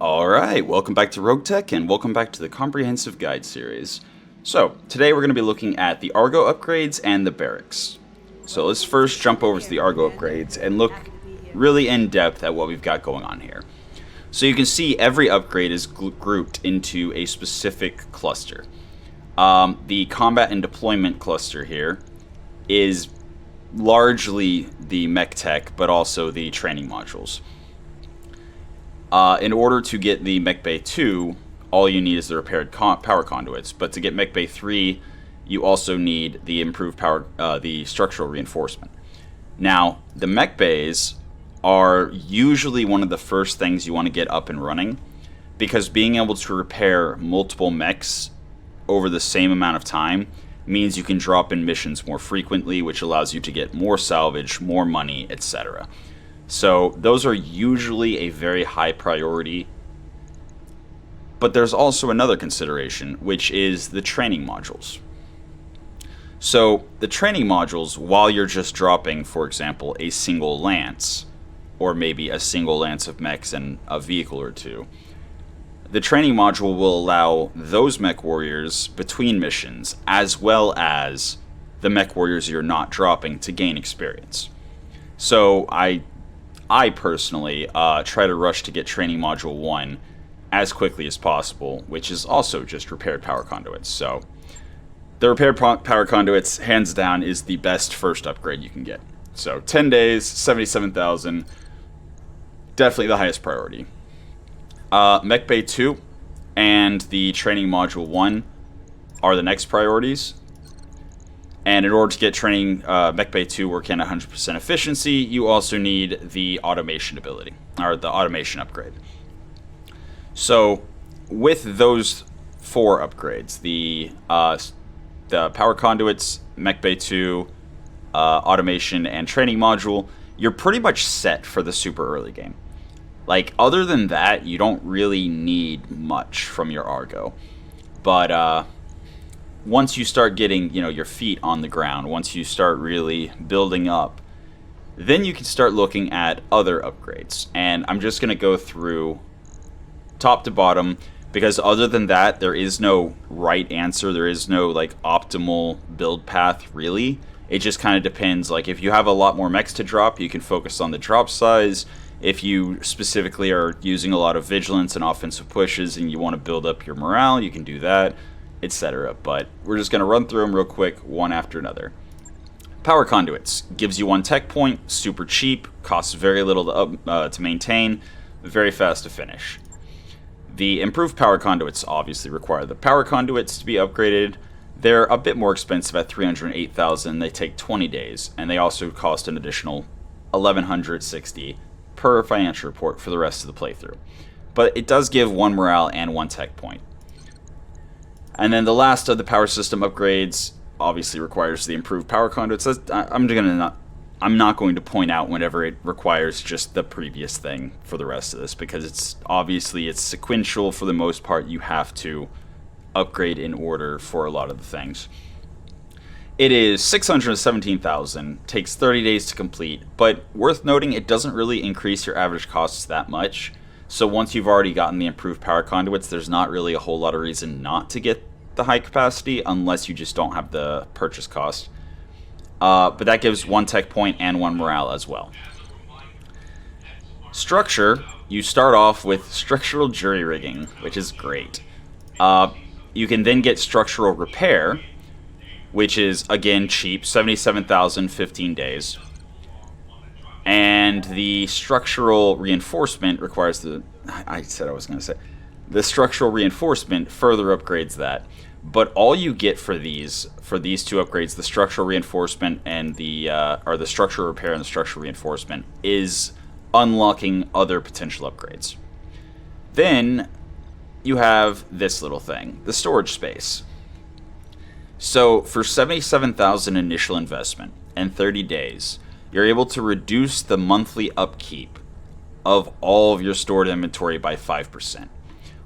Alright, welcome back to Roguetech, and welcome back to the Comprehensive Guide series. So, today we're going to be looking at the Argo upgrades and the Barracks. So let's first jump over to the Argo upgrades and look really in depth at what we've got going on here. So you can see every upgrade is grouped into a specific cluster. The combat and deployment cluster here is largely the mech tech, but also the training modules. In order to get the Mech Bay 2, all you need is the repaired power conduits. But to get Mech Bay 3, you also need the improved power, the structural reinforcement. Now, the Mech Bays are usually one of the first things you want to get up and running, because being able to repair multiple mechs over the same amount of time means you can drop in missions more frequently, which allows you to get more salvage, more money, etc. So those are usually a very high priority. But there's also another consideration, which is the training modules. So the training modules, while you're just dropping, for example, a single lance, or maybe a single lance of mechs and a vehicle or two, the training module will allow those Mechwarriors between missions, as well as the Mechwarriors you're not dropping, to gain experience. So I personally try to rush to get Training Module 1 as quickly as possible, which is also just repaired power conduits. So the repaired power conduits, hands down, is the best first upgrade you can get. So 10 days, 77,000, definitely the highest priority. Mech Bay 2 and the Training Module 1 are the next priorities. And in order to get training Mech Bay 2 working at 100% efficiency, you also need the automation ability, or the automation upgrade. So, with those four upgrades, the power conduits, Mech Bay 2, automation, and training module, you're pretty much set for the super early game. Like, other than that, you don't really need much from your Argo. But, once you start getting, your feet on the ground, once you start really building up, then you can start looking at other upgrades. And I'm just going to go through top to bottom, because other than that, there is no right answer. There is no, optimal build path, really. It just kind of depends. Like, if you have a lot more mechs to drop, you can focus on the drop size. If you specifically are using a lot of vigilance and offensive pushes and you want to build up your morale, you can do that, etc. But we're just going to run through them real quick, one after another. Power conduits gives you 1 tech point, super cheap, costs very little to maintain, very fast to finish. The improved power conduits obviously require the power conduits to be upgraded. They're a bit more expensive at 308,000. They take 20 days, and they also cost an additional 1,160 per financial report for the rest of the playthrough. But it does give 1 morale and 1 tech point. And then the last of the power system upgrades obviously requires the improved power conduits. I'm not going to point out whenever it requires just the previous thing for the rest of this, because it's sequential for the most part. You have to upgrade in order for a lot of the things. It is 617,000, takes 30 days to complete, but worth noting, it doesn't really increase your average costs that much. So once you've already gotten the improved power conduits, there's not really a whole lot of reason not to get the high capacity, unless you just don't have the purchase cost. But that gives 1 tech point and 1 morale as well. Structure, you start off with structural jury rigging, which is great. You can then get structural repair, which is, again, cheap, 77,000, 15 days. And the structural reinforcement requires the structural reinforcement further upgrades that. But all you get for these two upgrades, the structural reinforcement and the structural repair and the structural reinforcement, is unlocking other potential upgrades. Then you have this little thing, the storage space. So for 77,000 initial investment and 30 days, you're able to reduce the monthly upkeep of all of your stored inventory by 5%.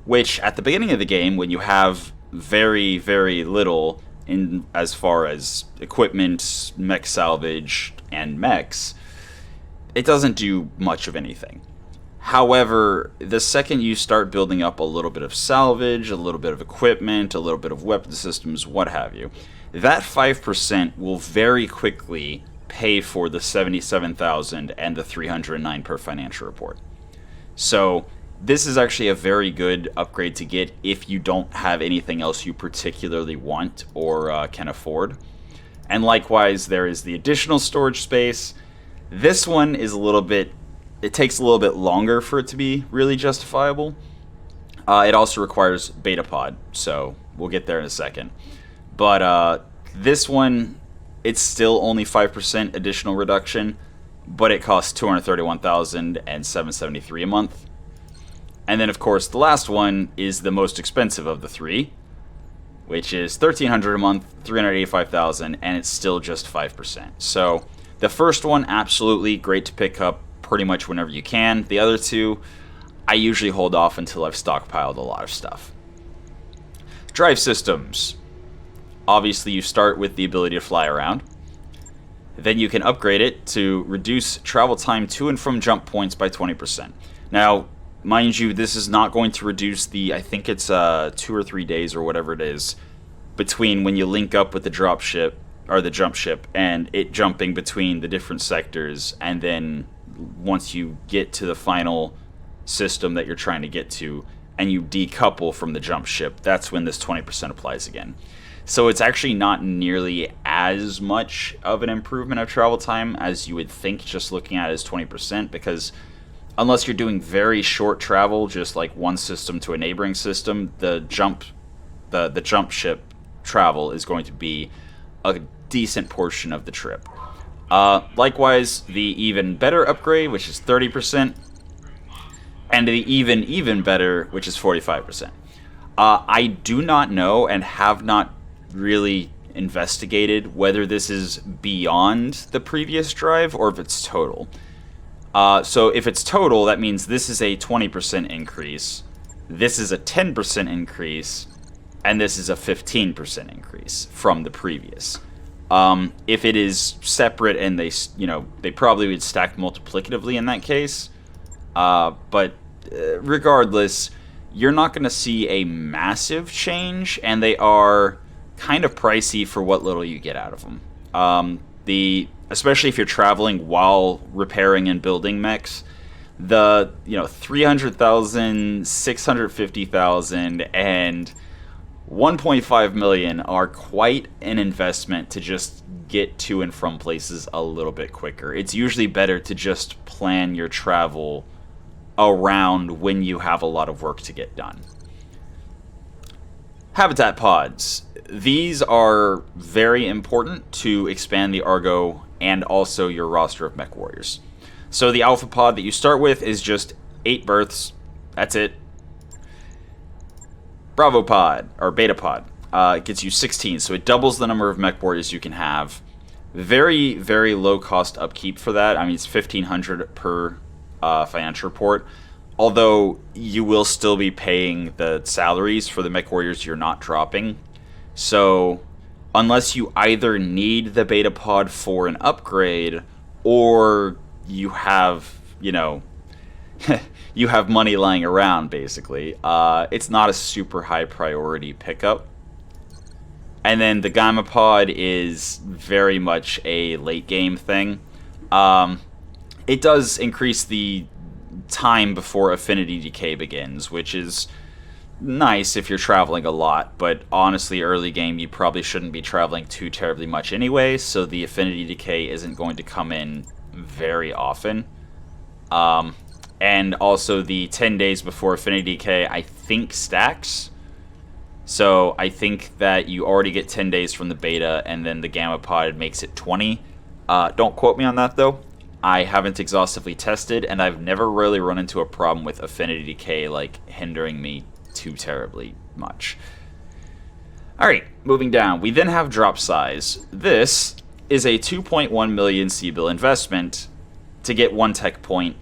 Which, at the beginning of the game, when you have very, very little in as far as equipment, mech salvage, and mechs, it doesn't do much of anything. However, the second you start building up a little bit of salvage, a little bit of equipment, a little bit of weapon systems, what have you, that 5% will very quickly pay for the 77,000 and the 309 per financial report. So this is actually a very good upgrade to get if you don't have anything else you particularly want or can afford. And likewise, there is the additional storage space. This one is a little bit, it takes a little bit longer for it to be really justifiable. It also requires beta pod, so we'll get there in a second. But this one, it's still only 5% additional reduction, but it costs 231,000 and 773 a month. And then, of course, the last one is the most expensive of the three, which is 1,300 a month, 385,000, and it's still just 5%. So the first one, absolutely great to pick up pretty much whenever you can. The other two, I usually hold off until I've stockpiled a lot of stuff. Drive systems. Obviously, you start with the ability to fly around. Then you can upgrade it to reduce travel time to and from jump points by 20%. Now, mind you, this is not going to reduce the, I think it's 2 or 3 days or whatever it is, between when you link up with the drop ship, or the jump ship, and it jumping between the different sectors, and then once you get to the final system that you're trying to get to, and you decouple from the jump ship, that's when this 20% applies again. So it's actually not nearly as much of an improvement of travel time as you would think just looking at it as 20%, because unless you're doing very short travel, just like one system to a neighboring system, the jump ship travel is going to be a decent portion of the trip. Likewise, the even better upgrade, which is 30%, and the even better, which is 45%. I do not know and have not really investigated whether this is beyond the previous drive or if it's total. So if it's total, that means this is a 20% increase, this is a 10% increase, and this is a 15% increase from the previous. If it is separate and they probably would stack multiplicatively in that case. But regardless, you're not going to see a massive change, and they are kind of pricey for what little you get out of them. Especially if you're traveling while repairing and building mechs, the 300,000, 650,000, and 1.5 million are quite an investment to just get to and from places a little bit quicker. It's usually better to just plan your travel around when you have a lot of work to get done. Habitat pods. These are very important to expand the Argo and also your roster of Mechwarriors. So the Alpha pod that you start with is just 8 berths. That's it. Bravo pod, or Beta pod, it gets you 16, so it doubles the number of Mechwarriors you can have. Very, very low cost upkeep for that. I mean, it's 1,500 per financial report. Although you will still be paying the salaries for the Mechwarriors you're not dropping. So unless you either need the beta pod for an upgrade, or you have, you have money lying around, basically, it's not a super high priority pickup. And then the Gamma pod is very much a late game thing. It does increase the time before affinity decay begins, which is nice if you're traveling a lot, but honestly, early game you probably shouldn't be traveling too terribly much anyway, so the affinity decay isn't going to come in very often. And also the 10 days before affinity decay, I think, stacks. So I think that you already get 10 days from the beta, and then the Gamma pod makes it 20. Don't quote me on that, though. I haven't exhaustively tested, and I've never really run into a problem with affinity decay, hindering me too terribly much. Alright, moving down. We then have drop size. This is a 2.1 million C-bill investment to get 1 tech point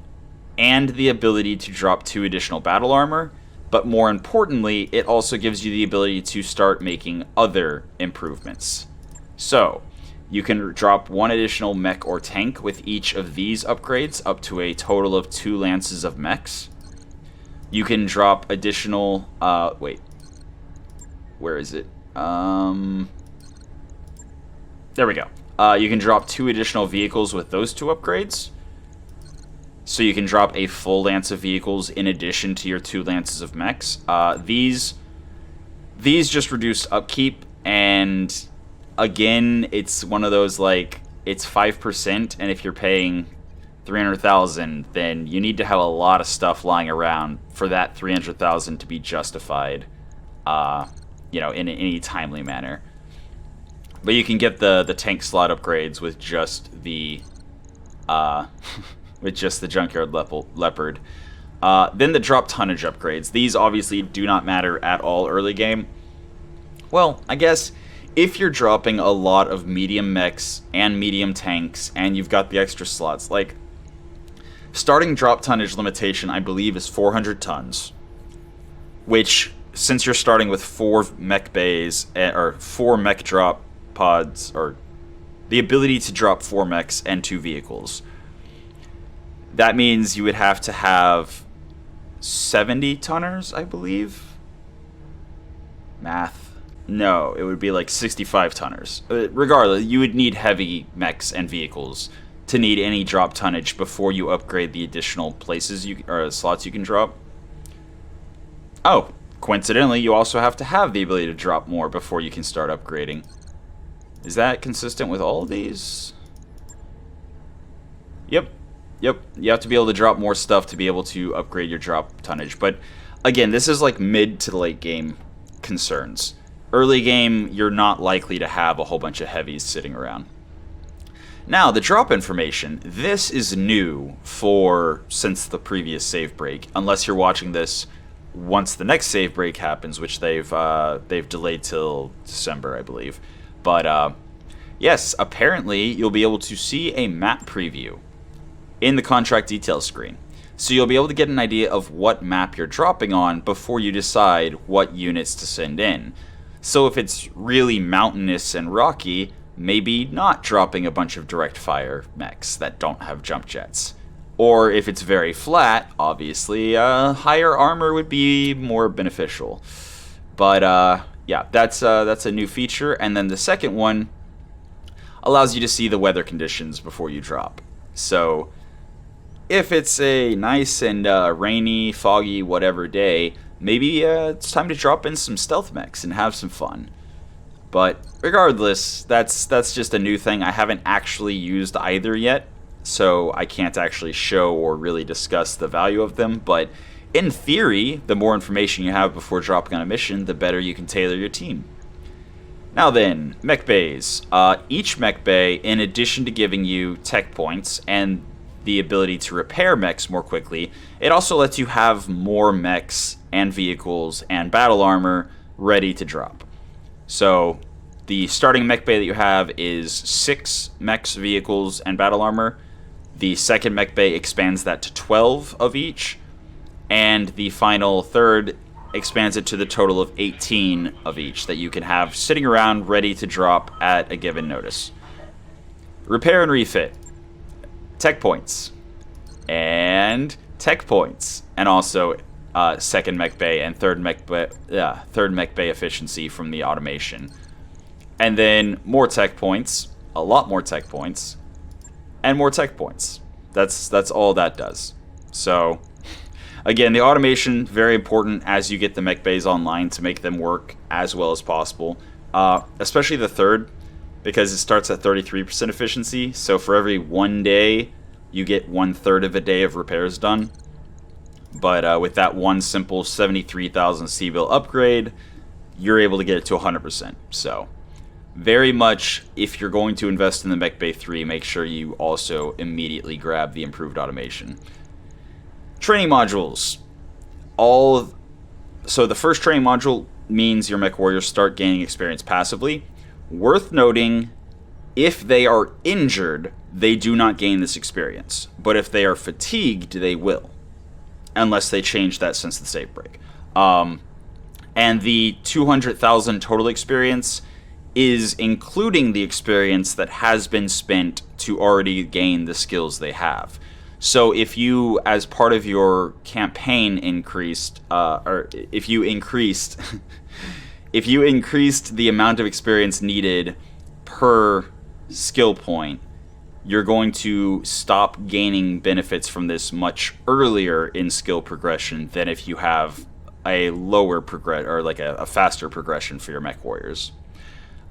and the ability to drop 2 additional battle armor, but more importantly, it also gives you the ability to start making other improvements. So, You can drop 1 additional mech or tank with each of these upgrades, up to a total of 2 lances of mechs. You can drop additional... wait. Where is it? There we go. You can drop 2 additional vehicles with those 2 upgrades. So you can drop a full lance of vehicles in addition to your 2 lances of mechs. These just reduce upkeep, and again, it's one of those, like, it's 5%, and if you're paying 300,000, then you need to have a lot of stuff lying around for that 300,000 to be justified, you know, in any timely manner. But you can get the tank slot upgrades with just the with just the Junkyard Leopard. Then the drop tonnage upgrades. These obviously do not matter at all early game. Well, I guess if you're dropping a lot of medium mechs and medium tanks and you've got the extra slots, like, starting drop tonnage limitation, I believe, is 400 tons, which, since you're starting with 4 mech bays, or 4 mech drop pods, or the ability to drop 4 mechs and 2 vehicles, that means you would have to have 70 tonners, I believe. Math. No, it would be like 65 tonners. Regardless, you would need heavy mechs and vehicles to need any drop tonnage before you upgrade the additional places or slots you can drop. Oh, coincidentally, you also have to have the ability to drop more before you can start upgrading. Is that consistent with all of these? Yep. You have to be able to drop more stuff to be able to upgrade your drop tonnage. But again, this is like mid to late game concerns. Early game, you're not likely to have a whole bunch of heavies sitting around. Now, the drop information. This is new since the previous save break, unless you're watching this once the next save break happens, which they've delayed till December, I believe. But yes, apparently you'll be able to see a map preview in the contract details screen. So you'll be able to get an idea of what map you're dropping on before you decide what units to send in. So if it's really mountainous and rocky, maybe not dropping a bunch of direct fire mechs that don't have jump jets. Or if it's very flat, obviously higher armor would be more beneficial. But yeah, that's a new feature. And then the second one allows you to see the weather conditions before you drop. So if it's a nice and rainy, foggy, whatever day, maybe it's time to drop in some stealth mechs and have some fun. But regardless, that's just a new thing. I haven't actually used either yet, so I can't actually show or really discuss the value of them. But in theory, the more information you have before dropping on a mission, the better you can tailor your team. Now then, mech bays. Each mech bay, in addition to giving you tech points and the ability to repair mechs more quickly, it also lets you have more mechs and vehicles and battle armor ready to drop. So the starting mech bay that you have is 6 mechs, vehicles, and battle armor. The second mech bay expands that to 12 of each, and the final third expands it to the total of 18 of each that you can have sitting around ready to drop at a given notice. Repair and refit. Tech points. And tech points. And also second mech bay and third mech bay efficiency from the automation. And then more tech points. A lot more tech points. And more tech points. That's all that does. So again, the automation, very important as you get the mech bays online to make them work as well as possible. Especially the third, because it starts at 33% efficiency. So for every 1 day, you get 1/3 of a day of repairs done. But with that one simple 73,000 C-bill upgrade, you're able to get it to 100%. So very much, if you're going to invest in the Mech Bay 3, make sure you also immediately grab the improved automation. Training modules. So the first training module means your Mechwarriors start gaining experience passively. Worth noting, if they are injured, they do not gain this experience. But if they are fatigued, they will. Unless they change that since the save break. And the 200,000 total experience is including the experience that has been spent to already gain the skills they have. So if you, as part of your campaign, if you increased the amount of experience needed per skill point, you're going to stop gaining benefits from this much earlier in skill progression than if you have a lower a faster progression for your mech warriors.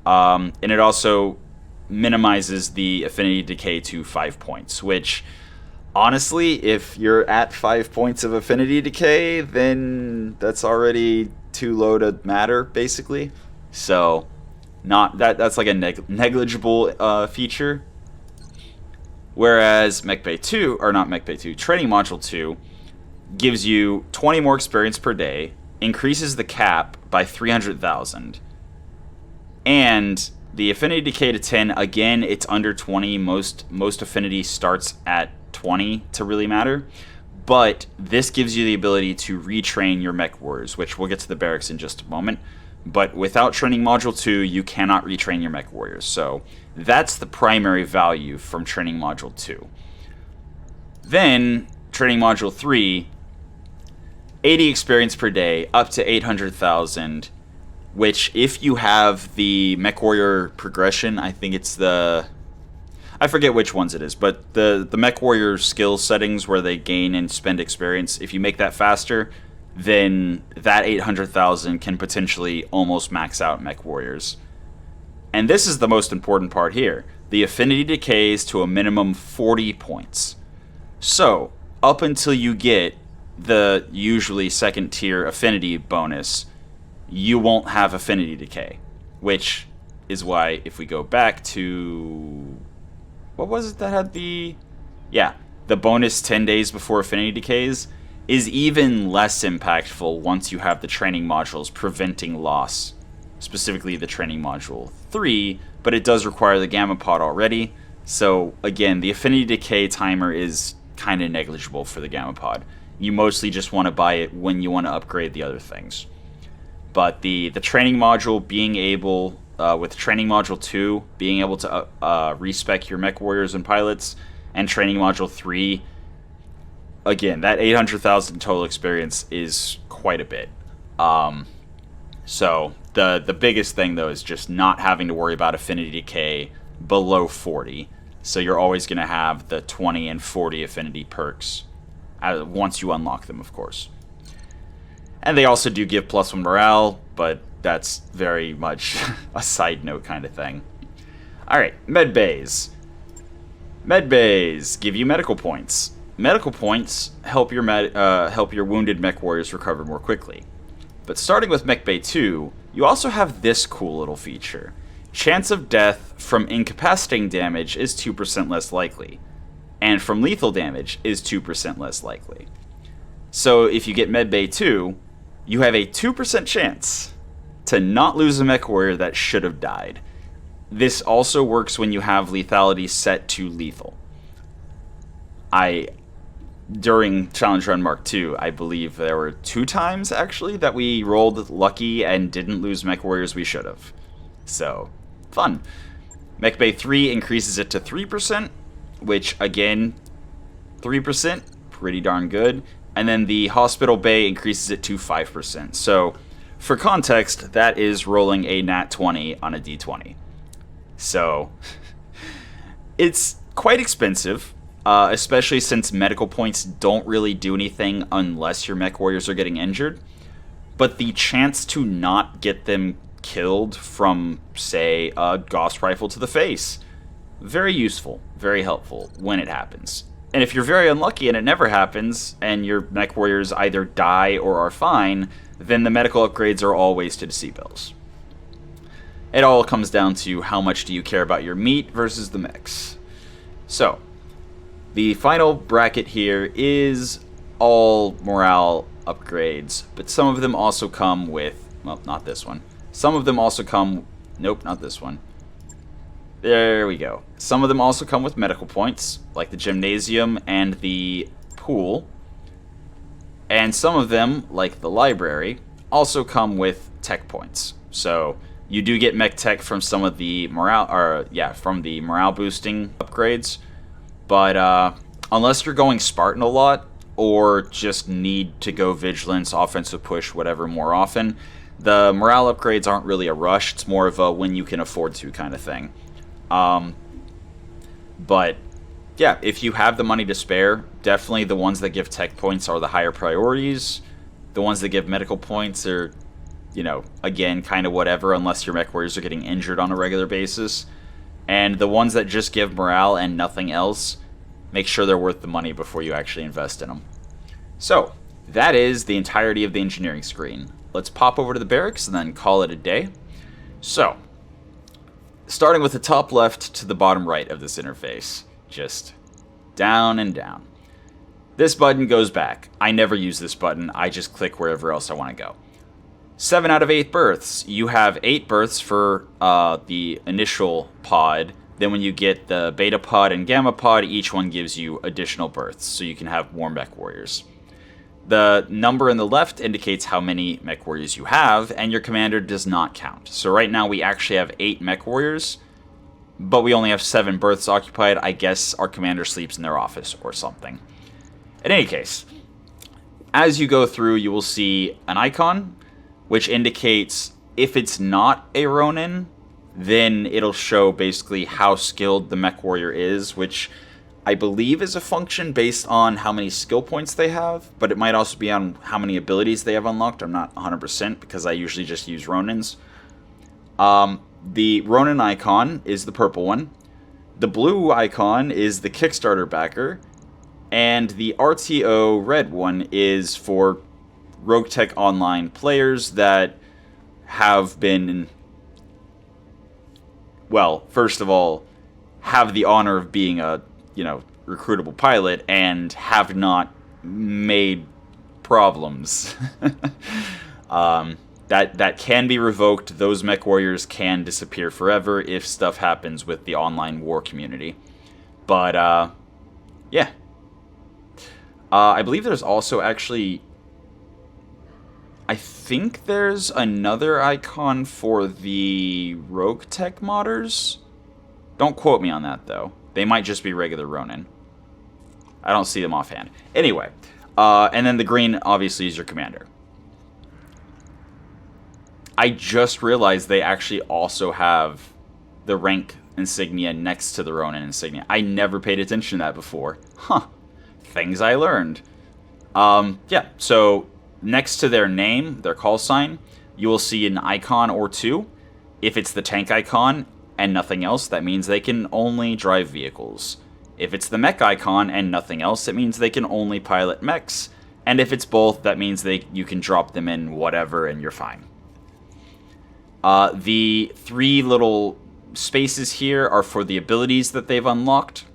And it also minimizes the affinity decay to 5 points, which, honestly, if you're at 5 points of affinity decay, then that's already too low to matter, basically. So, that's like a negligible feature. Whereas Training Module 2 gives you 20 more experience per day, increases the cap by 300,000, and the affinity decay to 10, again, it's under 20. Most affinity starts at 20 to really matter. But this gives you the ability to retrain your mech warriors, which we'll get to the barracks in just a moment. But without Training Module 2, you cannot retrain your mech warriors. So that's the primary value from Training Module 2. Then, Training Module 3, 80 experience per day, up to 800,000, which, if you have the Mechwarrior progression, I think it's I forget which ones it is, but the Mechwarrior skill settings where they gain and spend experience, if you make that faster, then that 800,000 can potentially almost max out mech warriors. And this is the most important part here. The affinity decays to a minimum 40 points. So, up until you get the usually second tier affinity bonus, you won't have affinity decay. Which is why, if we go back to... what was it that had the... yeah, the bonus 10 days before affinity decays is even less impactful once you have the training modules preventing loss, specifically the Training Module 3, but it does require the Gamma Pod already. So again, the affinity decay timer is kind of negligible for the Gamma Pod. You mostly just want to buy it when you want to upgrade the other things. But the training module being able, with Training Module 2, being able to respec your mech warriors and pilots, and Training Module 3, again, that 800,000 total experience is quite a bit. So the biggest thing, though, is just not having to worry about affinity decay below 40. So you're always going to have the 20 and 40 affinity perks once you unlock them, of course. And they also do give +1 morale, but that's very much a side note kind of thing. Alright, med bays. Med bays give you medical points. Medical points help your wounded mech warriors recover more quickly. But starting with Mech Bay 2, you also have this cool little feature. Chance of death from incapacitating damage is 2% less likely, and from lethal damage is 2% less likely. So if you get Med Bay 2, you have a 2% chance to not lose a mech warrior that should have died. This also works when you have lethality set to lethal. During Challenge Run Mark II, I believe there were 2 times, actually, that we rolled lucky and didn't lose mech warriors we should have. So, fun. Mech Bay 3 increases it to 3%, which, again, 3%, pretty darn good. And then the Hospital Bay increases it to 5%. So, for context, that is rolling a nat 20 on a d20. So, it's quite expensive. Especially since medical points don't really do anything unless your mech warriors are getting injured. But the chance to not get them killed from, say, a Gauss rifle to the face, very useful, very helpful when it happens. And if you're very unlucky and it never happens, and your mech warriors either die or are fine, then the medical upgrades are all wasted C-bills. It all comes down to how much do you care about your meat versus the mechs. So, the final bracket here is all morale upgrades, but some of them also come with, well, not this one. Some of them also come, nope, not this one. There we go. Some of them also come with medical points, like the gymnasium and the pool. And some of them, like the library, also come with tech points. So You do get mech tech from some of the from the morale boosting upgrades, but unless you're going Spartan a lot or just need to go vigilance, offensive push, whatever more often, the morale upgrades aren't really a rush. It's more of a when you can afford to kind of thing. But yeah, if you have the money to spare, definitely the ones that give tech points are the higher priorities. The ones that give medical points are, again, kind of whatever, unless your Mechwarriors are getting injured on a regular basis. And the ones that just give morale and nothing else, make sure they're worth the money before you actually invest in them. So, that is the entirety of the engineering screen. Let's pop over to the barracks and then call it a day. So, starting with the top left to the bottom right of this interface. Just down and down. This button goes back. I never use this button. I just click wherever else I want to go. 7 out of 8 berths. You have 8 berths for the initial pod. Then when you get the beta pod and gamma pod, each one gives you additional berths, so you can have more Mechwarriors. The number in the left indicates how many Mechwarriors you have, and your commander does not count. So right now we actually have 8 Mechwarriors, but we only have 7 berths occupied. I guess our commander sleeps in their office or something. In any case, as you go through, you will see an icon, which indicates if it's not a Ronin, then it'll show basically how skilled the Mechwarrior is, which I believe is a function based on how many skill points they have, but it might also be on how many abilities they have unlocked. I'm not 100% because I usually just use Ronins. The Ronin icon is the purple one. The blue icon is the Kickstarter backer. And the RTO red one is for Roguetech Online players that have been, well, first of all, have the honor of being a, recruitable pilot and have not made problems. That can be revoked. Those Mechwarriors can disappear forever if stuff happens with the online war community. But, yeah. I believe there's also actually... I think there's another icon for the Roguetech modders. Don't quote me on that, though. They might just be regular Ronin. I don't see them offhand. Anyway, and then the green, obviously, is your commander. I just realized they actually also have the rank insignia next to the Ronin insignia. I never paid attention to that before. Huh. Things I learned. Yeah, so next to their name, their call sign, you will see an icon or two. If it's the tank icon and nothing else, that means they can only drive vehicles. If it's the mech icon and nothing else, it means they can only pilot mechs. And if it's both, that means you can drop them in whatever and you're fine. The 3 little spaces here are for the abilities that they've unlocked.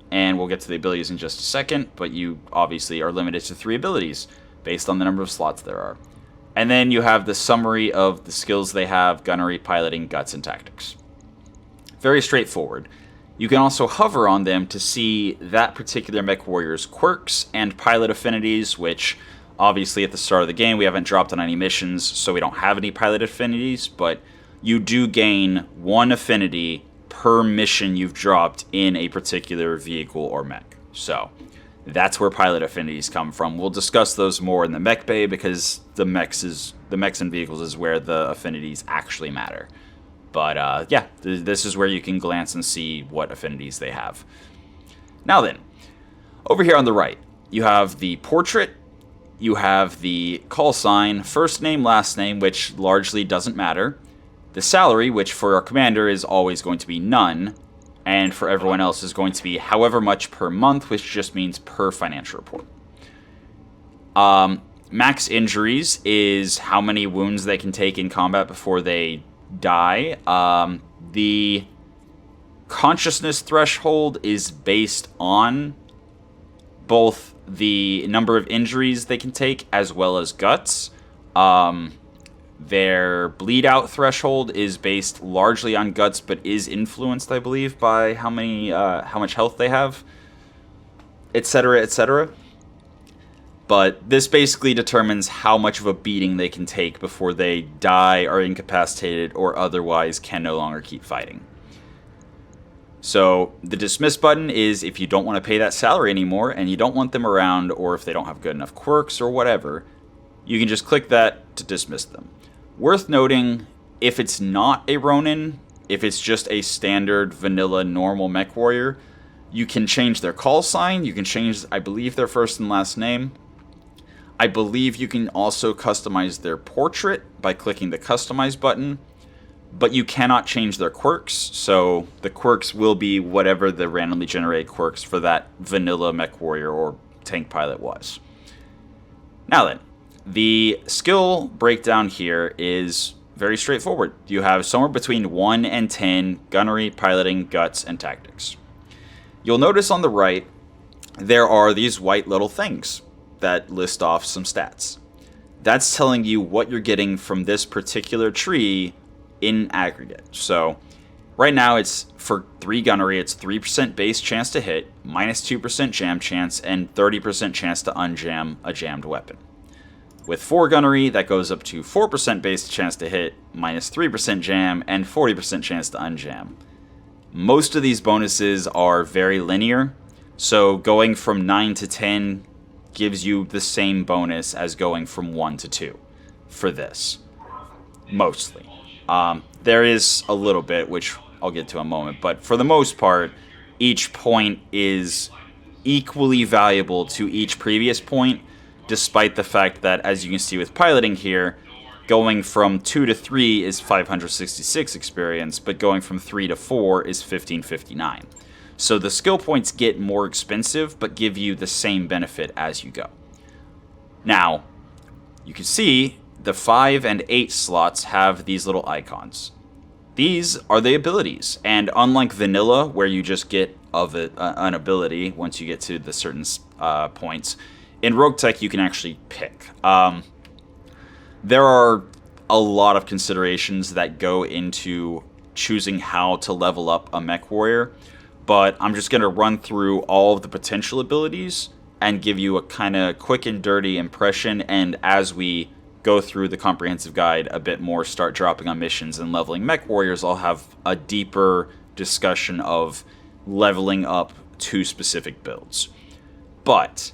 And we'll get to the abilities in just a second, but you obviously are limited to 3 abilities based on the number of slots there are. And then you have the summary of the skills they have: gunnery, piloting, guts, and tactics. Very straightforward. You can also hover on them to see that particular Mechwarrior's quirks and pilot affinities, which obviously at the start of the game we haven't dropped on any missions, so we don't have any pilot affinities, but you do gain 1 affinity per mission you've dropped in a particular vehicle or mech. So that's where pilot affinities come from. We'll discuss those more in the mech bay because the mechs and vehicles is where the affinities actually matter. But yeah, this is where you can glance and see what affinities they have. Now then, over here on the right, you have the portrait, you have the call sign, first name, last name, which largely doesn't matter, the salary, which for our commander is always going to be none, and for everyone else is going to be however much per month, which just means per financial report. Max injuries is how many wounds they can take in combat before they die. The consciousness threshold is based on both the number of injuries they can take as well as guts. Their bleed out threshold is based largely on guts, but is influenced, I believe, by how much health they have, etc., etc. But this basically determines how much of a beating they can take before they die, are incapacitated, or otherwise can no longer keep fighting. So the dismiss button is if you don't want to pay that salary anymore and you don't want them around, or if they don't have good enough quirks or whatever, you can just click that to dismiss them. Worth noting, if it's not a Ronin, if it's just a standard vanilla normal Mechwarrior, you can change their call sign, you can change, I believe, their first and last name. I believe you can also customize their portrait by clicking the Customize button, but you cannot change their quirks, so the quirks will be whatever the randomly generated quirks for that vanilla Mechwarrior or tank pilot was. Now then, the skill breakdown here is very straightforward. You have somewhere between 1 and 10 gunnery, piloting, guts, and tactics. You'll notice on the right, there are these white little things that list off some stats. That's telling you what you're getting from this particular tree in aggregate. So right now it's for 3 gunnery, it's 3% base chance to hit, minus 2% jam chance, and 30% chance to unjam a jammed weapon. With 4 gunnery, that goes up to 4% base chance to hit, minus 3% jam, and 40% chance to unjam. Most of these bonuses are very linear, so going from 9 to 10 gives you the same bonus as going from 1 to 2 for this, mostly. There is a little bit, which I'll get to in a moment, but for the most part, each point is equally valuable to each previous point, despite the fact that, as you can see with piloting here, going from 2 to 3 is 566 experience, but going from 3 to 4 is 1559. So the skill points get more expensive, but give you the same benefit as you go. Now, you can see the 5 and 8 slots have these little icons. These are the abilities, and unlike vanilla, where you just get an ability once you get to the certain points, in Roguetech you can actually pick. There are a lot of considerations that go into choosing how to level up a Mechwarrior, but I'm just going to run through all of the potential abilities and give you a kind of quick and dirty impression, and as we go through the comprehensive guide a bit more, start dropping on missions and leveling Mechwarriors, I'll have a deeper discussion of leveling up to specific builds. But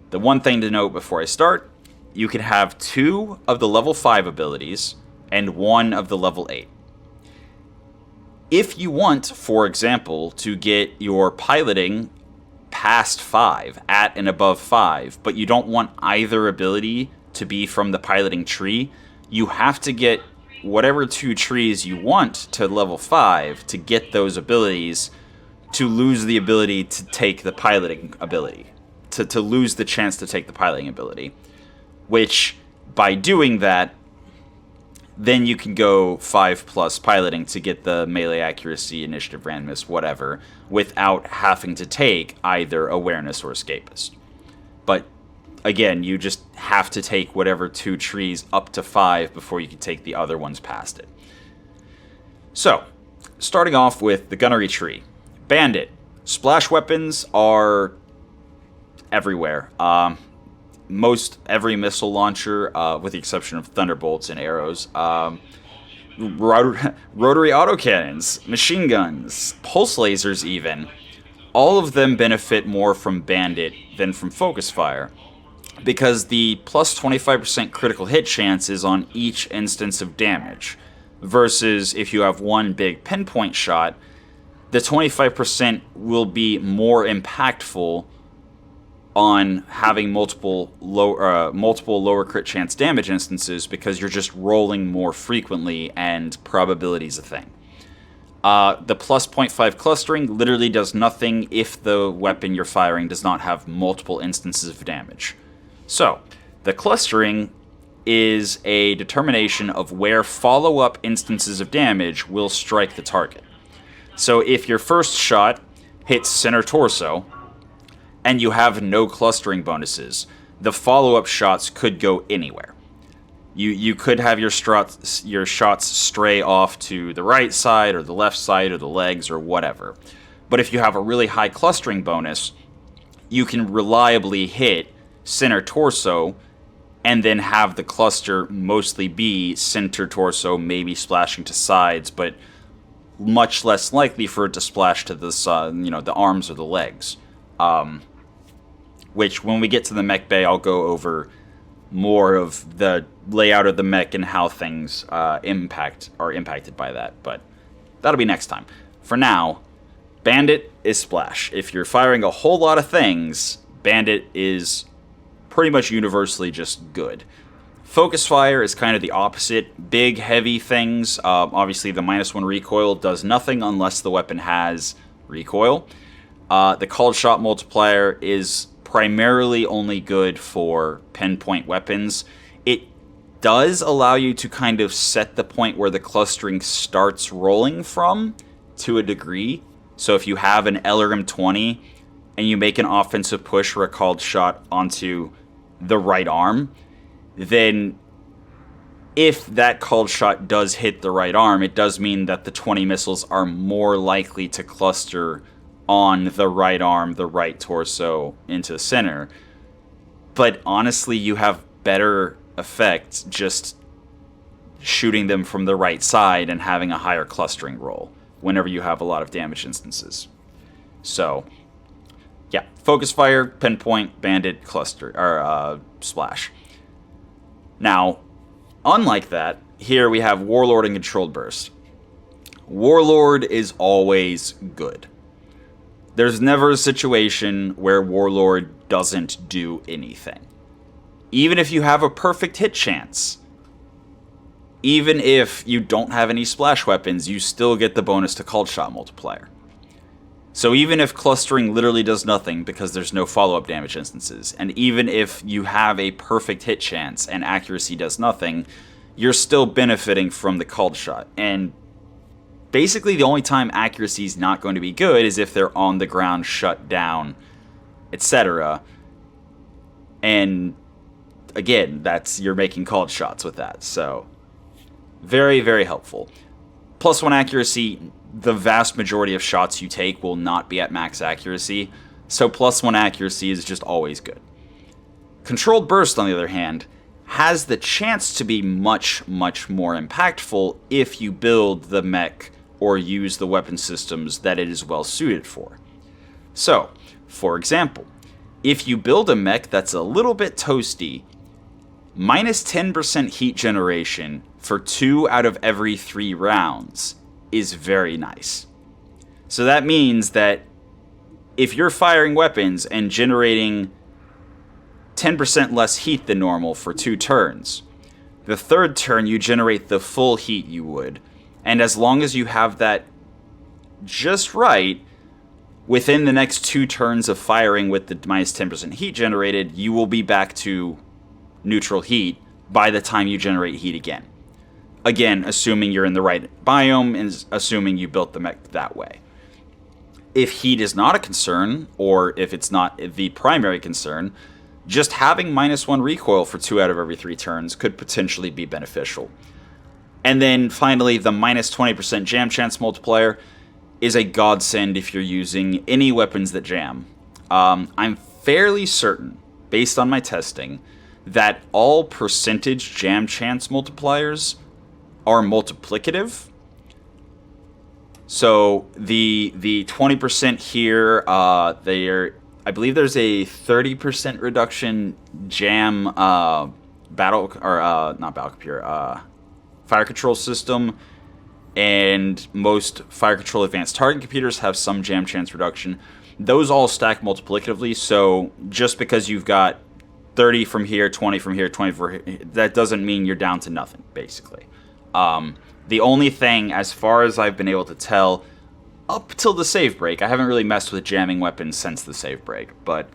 the one thing to note before I start, you can have 2 of the level 5 abilities and 1 of the level 8. If you want, for example, to get your piloting past 5, at and above 5, but you don't want either ability to be from the piloting tree, you have to get whatever 2 trees you want to level 5 to get those abilities, to lose the ability to take the piloting ability, to lose the chance to take the piloting ability, which by doing that, then you can go 5+ piloting to get the melee accuracy, initiative, randomness, whatever, without having to take either awareness or escapist. But again, you just have to take whatever 2 trees up to 5 before you can take the other ones past it. So, starting off with the gunnery tree. Bandit. Splash weapons are everywhere. Most every missile launcher, with the exception of thunderbolts and arrows, rotary autocannons, machine guns, pulse lasers even, all of them benefit more from Bandit than from focus fire, because the plus 25% critical hit chance is on each instance of damage, versus if you have one big pinpoint shot, the 25% will be more impactful on having multiple lower crit chance damage instances, because you're just rolling more frequently and probability is a thing. The plus 0.5 clustering literally does nothing if the weapon you're firing does not have multiple instances of damage. So, the clustering is a determination of where follow-up instances of damage will strike the target. So if your first shot hits center torso, and you have no clustering bonuses, the follow-up shots could go anywhere. You could have your shots stray off to the right side or the left side or the legs or whatever. But if you have a really high clustering bonus, you can reliably hit center torso, and then have the cluster mostly be center torso, maybe splashing to sides, but much less likely for it to splash to the arms or the legs. Which, when we get to the mech bay, I'll go over more of the layout of the mech and how things are impacted by that. But that'll be next time. For now, Bandit is splash. If you're firing a whole lot of things, Bandit is pretty much universally just good. Focus fire is kind of the opposite. Big, heavy things. Obviously, the -1 recoil does nothing unless the weapon has recoil. The called shot multiplier is primarily only good for pinpoint weapons. It does allow you to kind of set the point where the clustering starts rolling from to a degree. So if you have an LRM 20 and you make an offensive push or a called shot onto the right arm, then if that called shot does hit the right arm, it does mean that the 20 missiles are more likely to cluster on the right arm, the right torso, into the center. But honestly, you have better effect just shooting them from the right side and having a higher clustering roll whenever you have a lot of damage instances. So, yeah, focus fire, pinpoint, bandit, cluster, or splash. Now, unlike that, here we have Warlord and Controlled Burst. Warlord is always good. There's never a situation where Warlord doesn't do anything. Even if you have a perfect hit chance, even if you don't have any splash weapons, you still get the bonus to called shot multiplier. So even if clustering literally does nothing because there's no follow-up damage instances, and even if you have a perfect hit chance and accuracy does nothing, you're still benefiting from the called shot. And basically the only time accuracy is not going to be good is if they're on the ground, shut down, etc. And again, you're making called shots with that. So very, very helpful. +1 accuracy, the vast majority of shots you take will not be at max accuracy, so +1 accuracy is just always good. Controlled Burst, on the other hand, has the chance to be much, much more impactful if you build the mech or use the weapon systems that it is well suited for. So, for example, if you build a mech that's a little bit toasty, -10% heat generation for 2 out of every 3 rounds is very nice. So that means that if you're firing weapons and generating 10% less heat than normal for 2 turns, the 3rd turn you generate the full heat you would, and as long as you have that just right, within the next 2 turns of firing with the -10% heat generated, you will be back to neutral heat by the time you generate heat again. Again, assuming you're in the right biome and assuming you built the mech that way. If heat is not a concern, or if it's not the primary concern, just having -1 recoil for 2 out of every 3 turns could potentially be beneficial. And then finally, the -20% jam chance multiplier is a godsend if you're using any weapons that jam. I'm fairly certain, based on my testing, that all percentage jam chance multipliers are multiplicative. So the 20% here, I believe there's a 30% reduction jam not battle computer, fire control system, and most fire control advanced target computers have some jam chance reduction. Those all stack multiplicatively, so just because you've got 30 from here, 20 from here, 20 from here, that doesn't mean you're down to nothing, basically. The only thing, as far as I've been able to tell, up till the save break, I haven't really messed with jamming weapons since the save break, but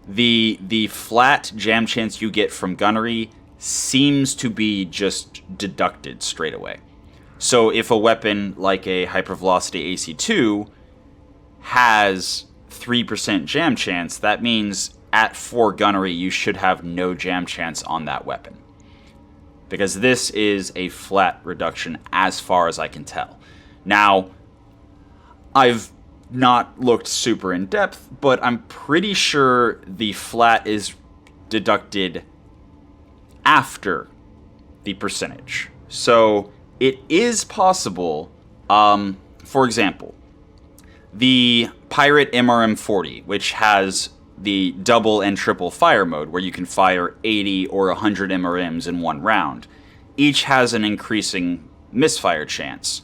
the flat jam chance you get from Gunnery seems to be just deducted straight away. So if a weapon like a hypervelocity AC2 has 3% jam chance, that means at 4 Gunnery you should have no jam chance on that weapon. Because this is a flat reduction as far as I can tell. Now, I've not looked super in depth, but I'm pretty sure the flat is deducted after the percentage. So it is possible, for example, the Pirate MRM40, which has the double and triple fire mode, where you can fire 80 or 100 MRMs in one round, each has an increasing misfire chance.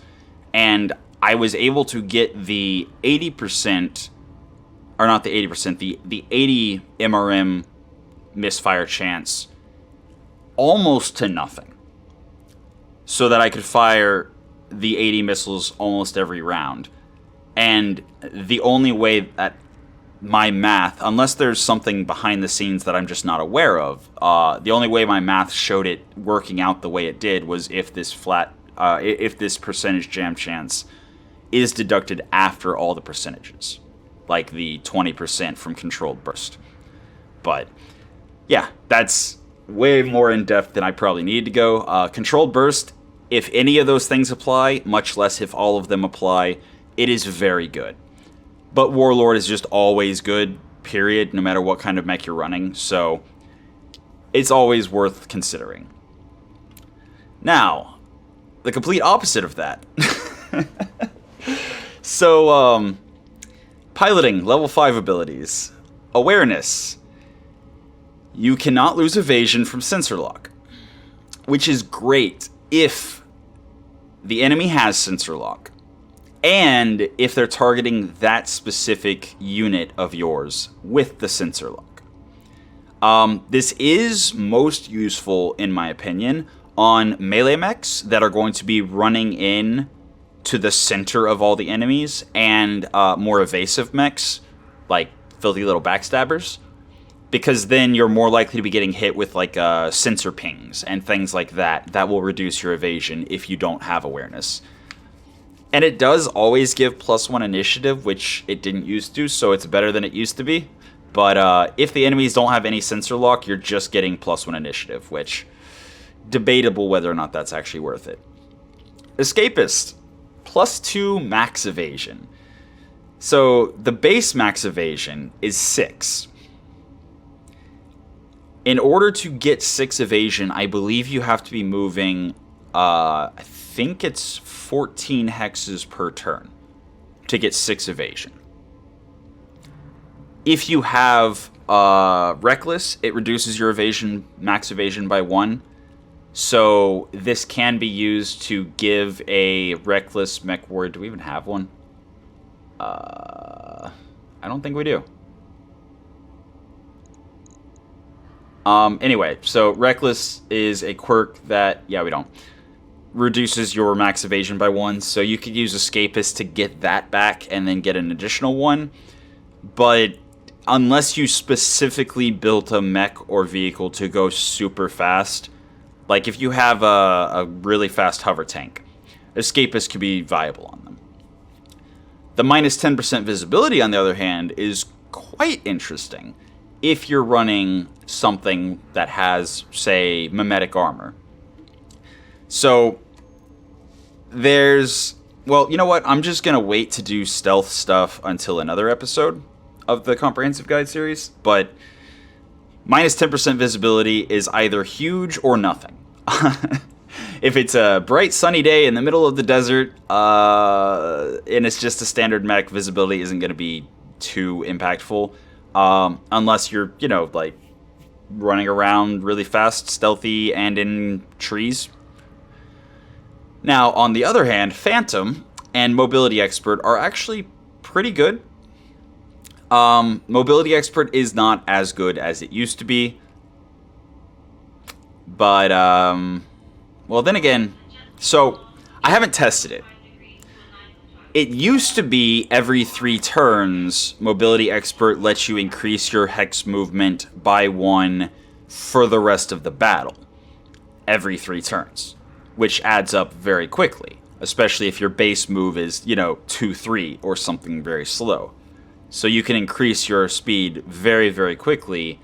And I was able to get the 80%, or not the 80%, the 80 MRM misfire chance almost to nothing, so that I could fire the 80 missiles almost every round. And the only way that my math, unless there's something behind the scenes that I'm just not aware of, the only way my math showed it working out the way it did was if this percentage jam chance is deducted after all the percentages, like the 20% from controlled burst. But yeah, that's way more in depth than I probably need to go. Controlled burst, if any of those things apply, much less if all of them apply, it is very good. But Warlord is just always good, period, no matter what kind of mech you're running, so it's always worth considering. Now, the complete opposite of that. So, piloting, level 5 abilities. Awareness. You cannot lose evasion from sensor lock, which is great if the enemy has sensor lock, and if they're targeting that specific unit of yours with the sensor lock. This is most useful, in my opinion, on melee mechs that are going to be running in to the center of all the enemies, and more evasive mechs, like filthy little backstabbers, because then you're more likely to be getting hit with like sensor pings and things like that. That will reduce your evasion if you don't have awareness. And it does always give +1 initiative, which it didn't used to, so it's better than it used to be. But if the enemies don't have any sensor lock, you're just getting +1 initiative, which, debatable whether or not that's actually worth it. Escapist, +2 max evasion. So the base max evasion is 6. In order to get 6 evasion, I believe you have to be moving, I think it's 14 hexes per turn to get 6 evasion. If you have Reckless, it reduces your max evasion by 1. So this can be used to give a Reckless Mechwarrior. Do we even have one? I don't think we do. Anyway, so Reckless is a quirk that, yeah, we don't, reduces your max evasion by 1, so you could use Escapist to get that back and then get an additional 1, but unless you specifically built a mech or vehicle to go super fast, like if you have a really fast hover tank, Escapist could be viable on them. The minus 10% visibility, on the other hand, is quite interesting if you're running something that has, say, mimetic armor. So there's, well, you know what? I'm just going to wait to do stealth stuff until another episode of the Comprehensive Guide series, but minus 10% visibility is either huge or nothing. If it's a bright sunny day in the middle of the desert, and it's just a standard mech, visibility isn't going to be too impactful, unless you're, you know, like running around really fast, stealthy, and in trees. Now, on the other hand, Phantom and Mobility Expert are actually pretty good. Mobility Expert is not as good as it used to be. But, well, then again, so I haven't tested it. It used to be every 3 turns, Mobility Expert lets you increase your hex movement by 1 for the rest of the battle. Every 3 turns, which adds up very quickly, especially if your base move is, you know, 2-3 or something very slow. So you can increase your speed very, very quickly,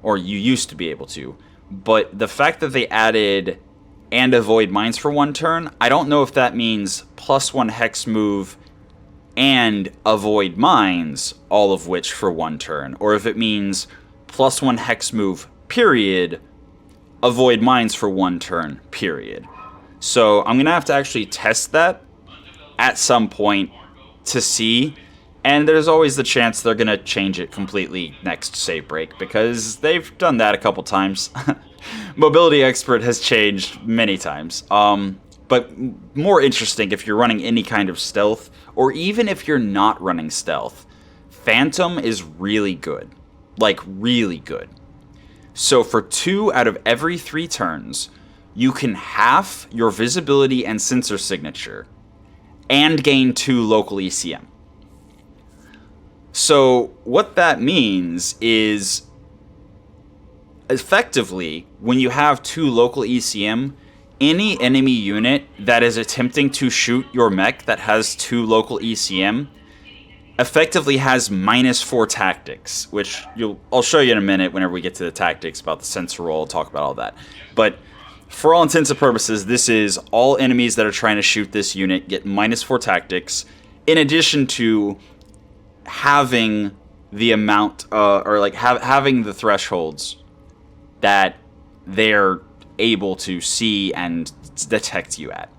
or you used to be able to. But the fact that they added and avoid mines for 1 turn, I don't know if that means +1 hex move and avoid mines, all of which for 1 turn. Or if it means +1 hex move, period, avoid mines for 1 turn, period. So I'm going to have to actually test that at some point to see. And there's always the chance they're going to change it completely next save break, because they've done that a couple times. Mobility Expert has changed many times. But more interesting if you're running any kind of stealth, or even if you're not running stealth, Phantom is really good. Like, really good. So for 2 out of every 3 turns, you can half your visibility and sensor signature, and gain 2 local ECM. So what that means is, effectively, when you have 2 local ECM, any enemy unit that is attempting to shoot your mech that has 2 local ECM effectively has -4 tactics, which I'll show you in a minute whenever we get to the tactics about the sensor roll. I'll talk about all that. But for all intents and purposes, this is all enemies that are trying to shoot this unit get -4 tactics, in addition to having the amount, having the thresholds that they're able to see and detect you at.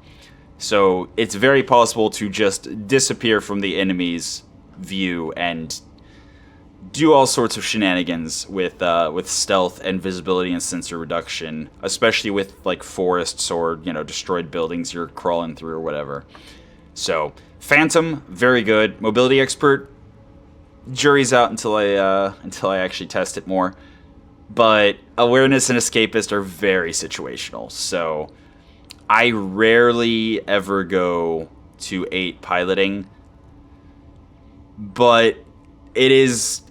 So it's very possible to just disappear from the enemy's view and do all sorts of shenanigans with stealth and visibility and sensor reduction, especially with like forests or destroyed buildings you're crawling through or whatever. So Phantom, very good. Mobility Expert, jury's out until I actually test it more. But Awareness and Escapist are very situational, so I rarely ever go to 8 piloting, but it is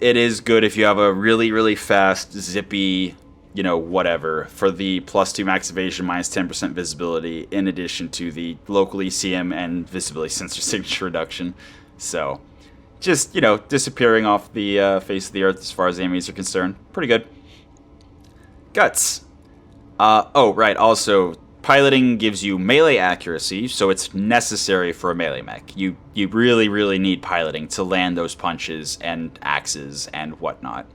good if you have a really, really fast, zippy, whatever, for the +2 max evasion, -10% visibility, in addition to the local ECM and visibility sensor signature reduction. So just, disappearing off the face of the earth as far as enemies are concerned. Pretty good. Guts. Also, piloting gives you melee accuracy, so it's necessary for a melee mech. You really, really need piloting to land those punches and axes and whatnot.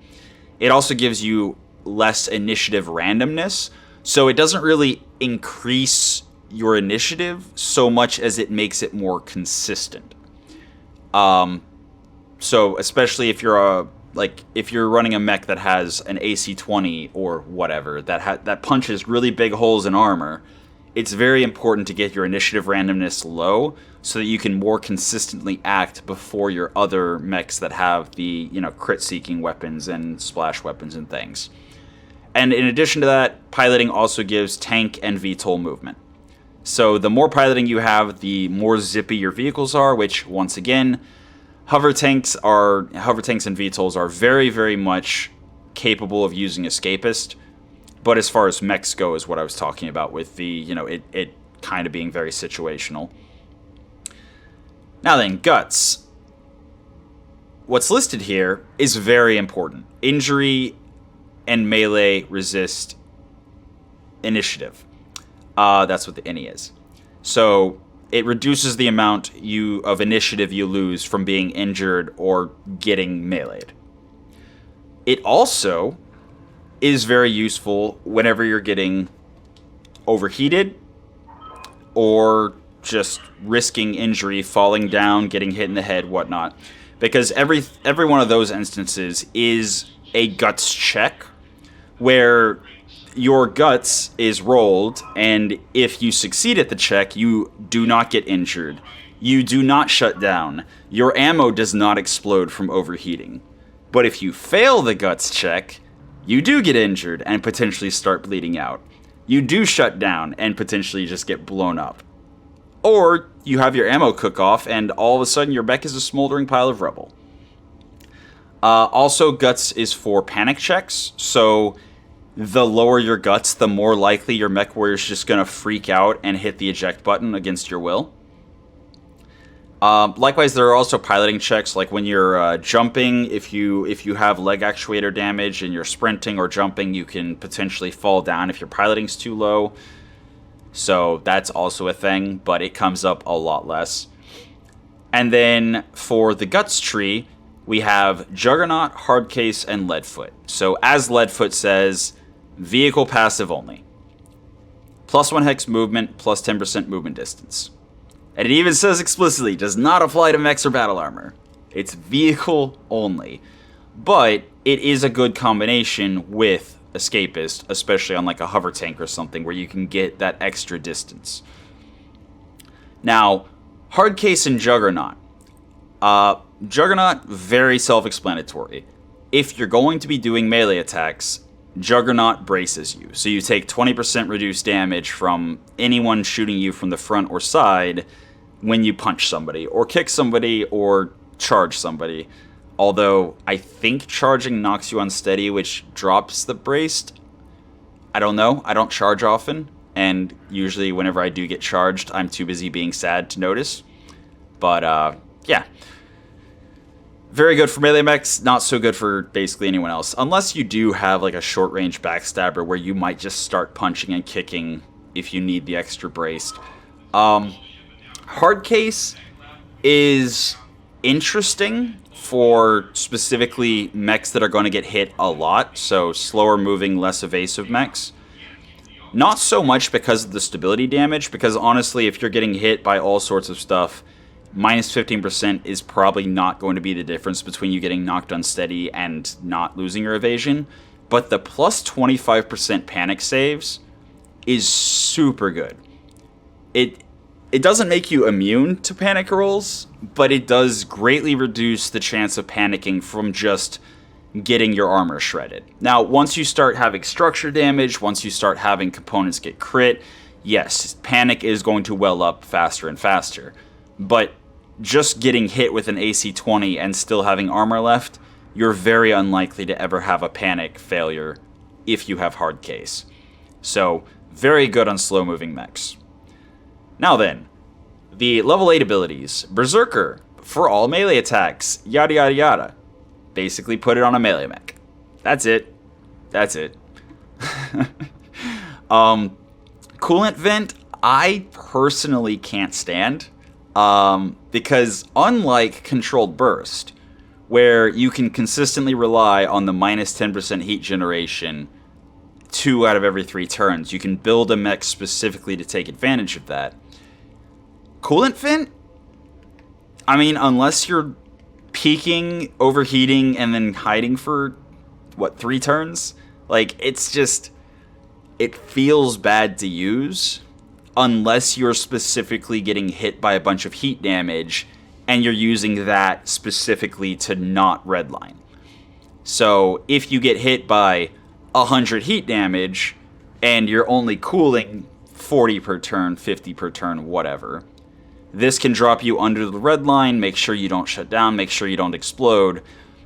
It also gives you less initiative randomness, so it doesn't really increase your initiative so much as it makes it more consistent. So especially if you're if you're running a mech that has an AC 20 or whatever, that punches really big holes in armor, it's very important to get your initiative randomness low so that you can more consistently act before your other mechs that have the, crit-seeking weapons and splash weapons and things. And in addition to that, piloting also gives tank and VTOL movement. So the more piloting you have, the more zippy your vehicles are, which, once again, hover tanks and VTOLs are very, very much capable of using Escapist. But as far as mechs go, is what I was talking about with the, it kind of being very situational. Now then, Guts. What's listed here is very important. Injury and melee resist initiative. That's what the INI is. So it reduces the amount of initiative you lose from being injured or getting meleeed. It also is very useful whenever you're getting overheated or just risking injury, falling down, getting hit in the head, whatnot. Because every one of those instances is a guts check where your guts is rolled, and if you succeed at the check, you do not get injured. You do not shut down. Your ammo does not explode from overheating. But if you fail the guts check, you do get injured and potentially start bleeding out. You do shut down and potentially just get blown up. Or you have your ammo cook off and all of a sudden your mech is a smoldering pile of rubble. Also, guts is for panic checks, so the lower your guts, the more likely your Mechwarrior is just going to freak out and hit the eject button against your will. Likewise, there are also piloting checks, like when you're jumping, if you have leg actuator damage and you're sprinting or jumping, you can potentially fall down if your piloting's too low. So that's also a thing, but it comes up a lot less. And then for the Guts tree, we have Juggernaut, Hardcase, and Leadfoot. So as Leadfoot says, vehicle passive only. +1 hex movement, plus 10% movement distance. And it even says explicitly, does not apply to mechs or battle armor. It's vehicle only. But it is a good combination with Escapist, especially on like a hover tank or something where you can get that extra distance. Now, Hardcase and Juggernaut. Juggernaut, very self-explanatory. If you're going to be doing melee attacks, Juggernaut braces you. So you take 20% reduced damage from anyone shooting you from the front or side when you punch somebody, or kick somebody, or charge somebody. Although, I think charging knocks you unsteady, which drops the braced. I don't know. I don't charge often, and usually whenever I do get charged, I'm too busy being sad to notice. But, yeah. Very good for melee mechs, not so good for basically anyone else. Unless you do have like a short-range backstabber where you might just start punching and kicking if you need the extra braced. Hardcase is interesting for specifically mechs that are going to get hit a lot, so slower moving, less evasive mechs. Not so much because of the stability damage, because honestly, if you're getting hit by all sorts of stuff, minus 15% is probably not going to be the difference between you getting knocked unsteady and not losing your evasion. But the plus 25% panic saves is super good. It doesn't make you immune to panic rolls, but it does greatly reduce the chance of panicking from just getting your armor shredded. Now, once you start having structure damage, once you start having components get crit, yes, panic is going to well up faster and faster. But just getting hit with an AC 20 and still having armor left, you're very unlikely to ever have a panic failure if you have Hardcase. So, very good on slow-moving mechs. Now then, the level 8 abilities. Berserker, for all melee attacks, yada yada yada. Basically put it on a melee mech. That's it. That's it. Coolant Vent, I personally can't stand. Because unlike Controlled Burst, where you can consistently rely on the minus 10% heat generation 2 out of every 3 turns, you can build a mech specifically to take advantage of that. Coolant Vent? I mean, unless you're peaking, overheating, and then hiding for, 3 turns? Like, it's just, it feels bad to use. Unless you're specifically getting hit by a bunch of heat damage, and you're using that specifically to not redline. So, if you get hit by 100 heat damage, and you're only cooling 40 per turn, 50 per turn, whatever, this can drop you under the red line, make sure you don't shut down, make sure you don't explode.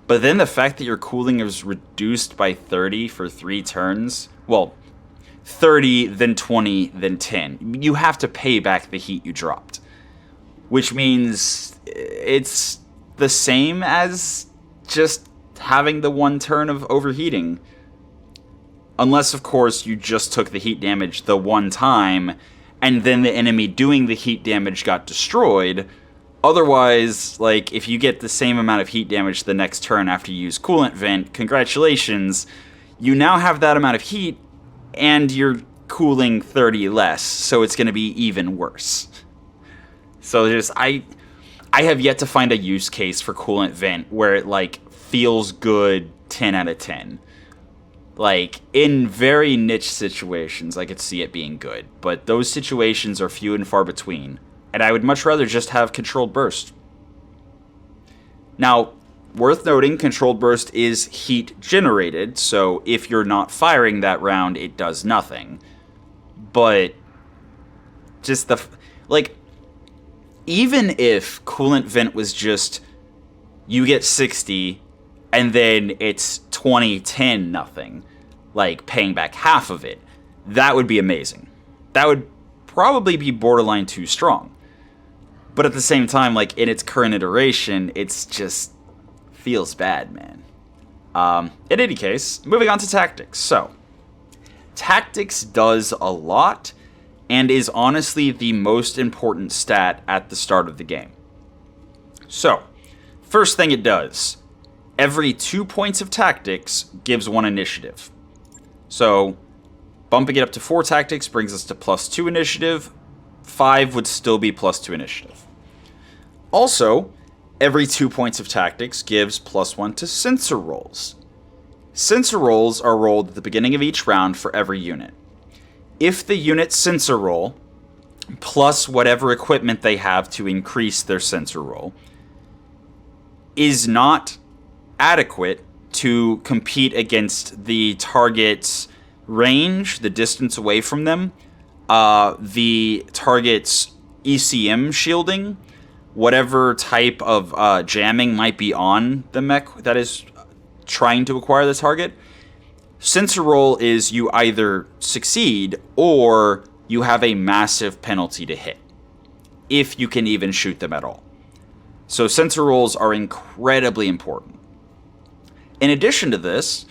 But then the fact that your cooling is reduced by 30 for 3 turns, well, 30, then 20, then 10. You have to pay back the heat you dropped. Which means it's the same as just having the 1 turn of overheating. Unless, of course, you just took the heat damage the 1 time, and then the enemy doing the heat damage got destroyed. Otherwise, like, if you get the same amount of heat damage the next turn after you use Coolant Vent, congratulations, you now have that amount of heat, and you're cooling 30 less, so it's going to be even worse. So just, I have yet to find a use case for Coolant Vent where it, like, feels good 10 out of 10. Like, in very niche situations, I could see it being good, but those situations are few and far between, and I would much rather just have Controlled Burst. Now, worth noting, Controlled Burst is heat generated, so if you're not firing that round, it does nothing. But just even if Coolant Vent was just, you get 60, and then it's 20, 10, nothing, like paying back half of it, that would be amazing. That would probably be borderline too strong. But at the same time, like, in its current iteration, it's just feels bad, man. In any case, moving on to tactics. So, tactics does a lot, and is honestly the most important stat at the start of the game. So, first thing it does, every 2 points of tactics gives 1 initiative. So, bumping it up to 4 tactics brings us to +2 initiative. 5 would still be +2 initiative. Also, every 2 points of tactics gives +1 to sensor rolls. Sensor rolls are rolled at the beginning of each round for every unit. If the unit's sensor roll, plus whatever equipment they have to increase their sensor roll, is not adequate to compete against the target's range, the distance away from them, the target's ECM shielding, whatever type of jamming might be on the mech that is trying to acquire the target, sensor roll is you either succeed or you have a massive penalty to hit, if you can even shoot them at all. So sensor rolls are incredibly important. In addition to this,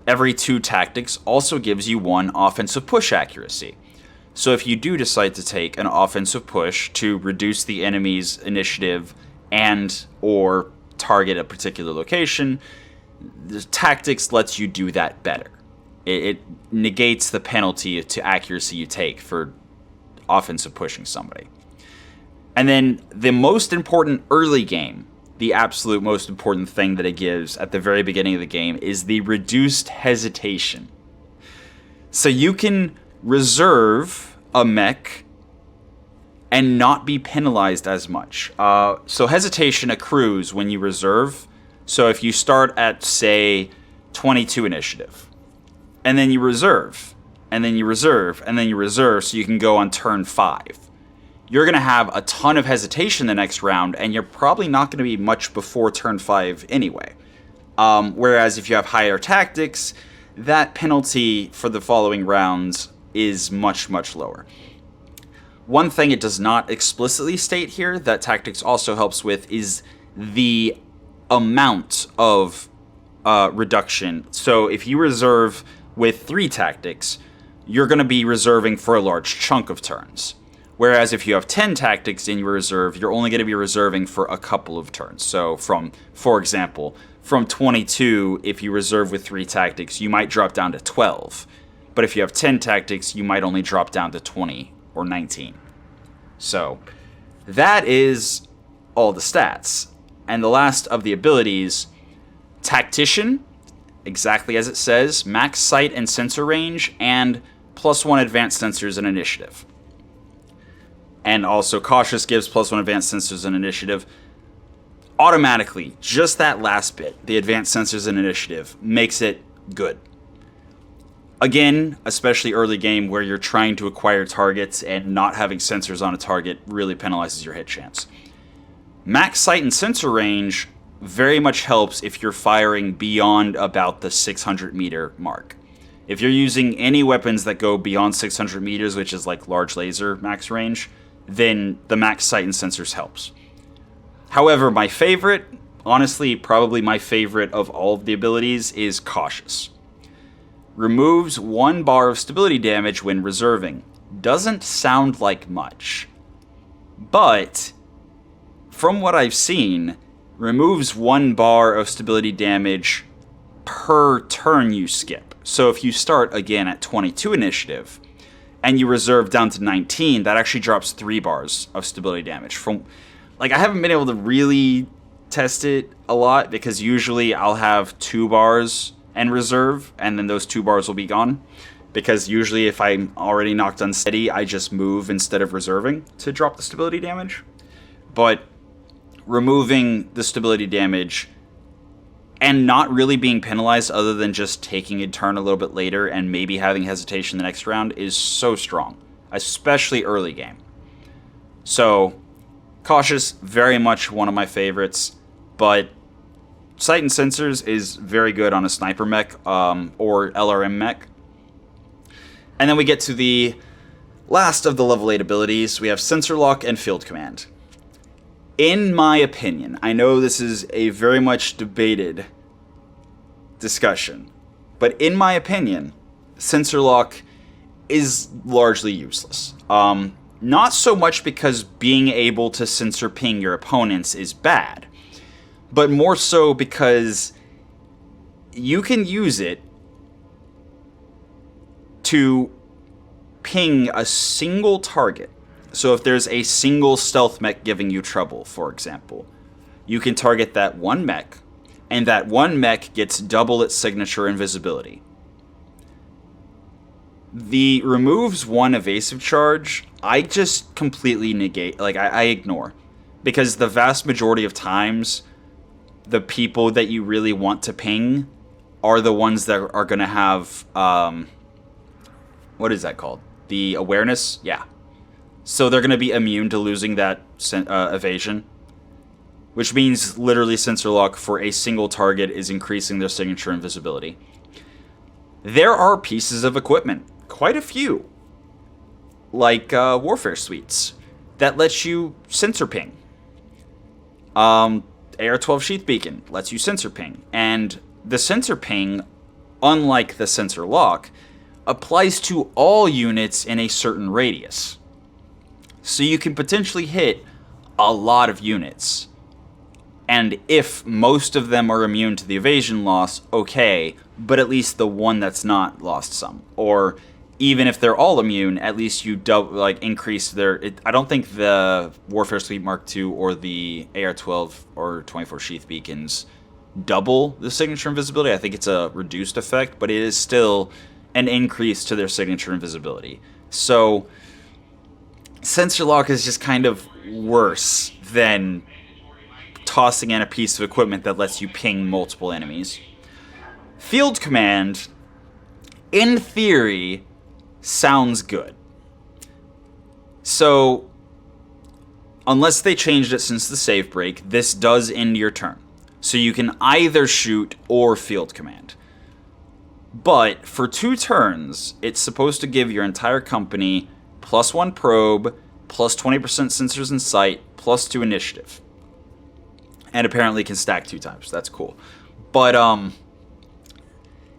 every 2 tactics also gives you 1 offensive push accuracy. So if you do decide to take an offensive push to reduce the enemy's initiative and or target a particular location, the tactics lets you do that better. It negates the penalty to accuracy you take for offensive pushing somebody. And then the most important early game, the absolute most important thing that it gives at the very beginning of the game, is the reduced hesitation. So you can reserve a mech and not be penalized as much. So hesitation accrues when you reserve. So if you start at, say, 22 initiative, and then you reserve, and then you reserve, and then you reserve, so you can go on turn 5. You're going to have a ton of hesitation the next round, and you're probably not going to be much before turn 5 anyway. Whereas if you have higher tactics, that penalty for the following rounds is much, much lower. One thing it does not explicitly state here that tactics also helps with is the amount of reduction. So if you reserve with 3 tactics, you're going to be reserving for a large chunk of turns. Whereas if you have 10 tactics in your reserve, you're only going to be reserving for a couple of turns. So for example, from 22, if you reserve with 3 tactics, you might drop down to 12. But if you have 10 tactics, you might only drop down to 20 or 19. So that is all the stats. And the last of the abilities, Tactician, exactly as it says, max sight and sensor range, and +1 advanced sensors and initiative. And also Cautious gives +1 advanced sensors and initiative. Automatically, just that last bit, the advanced sensors and initiative, makes it good. Again, especially early game where you're trying to acquire targets and not having sensors on a target really penalizes your hit chance. Max sight and sensor range very much helps if you're firing beyond about the 600 meter mark. If you're using any weapons that go beyond 600 meters, which is like large laser max range, then the max sight and sensors helps. However, my favorite, honestly, probably my favorite of all of the abilities is Cautious. Removes 1 bar of stability damage when reserving. Doesn't sound like much, but from what I've seen, removes 1 bar of stability damage per turn you skip. So if you start again at 22 initiative and you reserve down to 19, that actually drops 3 bars of stability damage. I haven't been able to really test it a lot because usually I'll have 2 bars and reserve, and then those 2 bars will be gone. Because usually if I'm already knocked unsteady, I just move instead of reserving to drop the stability damage. But removing the stability damage and not really being penalized other than just taking a turn a little bit later and maybe having hesitation the next round is so strong, especially early game. So, Cautious, very much one of my favorites, but Sight and Sensors is very good on a sniper mech or LRM mech. And then we get to the last of the level 8 abilities. We have Sensor Lock and Field Command. In my opinion, I know this is a very much debated discussion, but in my opinion, Sensor Lock is largely useless. Not so much because being able to sensor ping your opponents is bad, but more so because you can use it to ping a single target. So if there's a single stealth mech giving you trouble, for example, you can target that one mech, and that one mech gets double its signature invisibility. The removes one evasive charge, I just completely negate, like I ignore. Because the vast majority of times, the people that you really want to ping are the ones that are going to have, what is that called? The awareness? Yeah. So they're going to be immune to losing that evasion. Which means literally sensor lock for a single target is increasing their signature invisibility. There are pieces of equipment, quite a few, like warfare suites, that lets you sensor ping. AR-12 Sheath Beacon lets you sensor ping. And the sensor ping, unlike the sensor lock, applies to all units in a certain radius. So you can potentially hit a lot of units. And if most of them are immune to the evasion loss, okay, but at least the one that's not lost some. Or even if they're all immune, at least you increase their... I don't think the Warfare Suite Mark II or the AR-12 or 24 Sheath Beacons double the signature invisibility. I think it's a reduced effect, but it is still an increase to their signature invisibility. So sensor lock is just kind of worse than tossing in a piece of equipment that lets you ping multiple enemies. Field command, in theory, sounds good. So, unless they changed it since the save break, this does end your turn. So you can either shoot or field command. But for 2 turns, it's supposed to give your entire company +1 probe, plus 20% sensors in sight, +2 initiative. And apparently can stack 2 times. That's cool. But